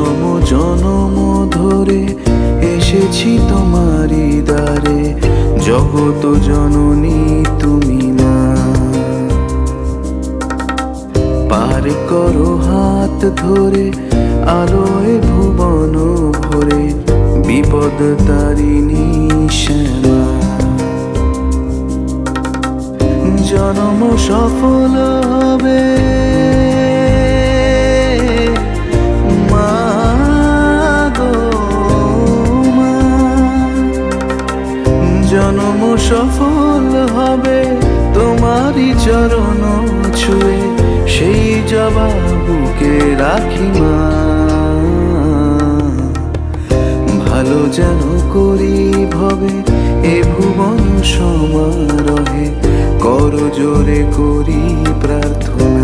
জনম জনম ধরে এসেছি তোমারই দ্বারে, জগত জননী তুমি মা। পার করো হাত ধরে আলোয় ভুবন ভরে, বিপদ তারিণী শ্যামা। জনম সফল হবে মা গো মা, জনম সফল হবে তোমারই চরণ ছুঁয়ে, সেই জবাব বুকে রাখি মা। ভালো যেন করি ভবে এ ভুবন সমারোহে, কর জোরে করি প্রার্থনা।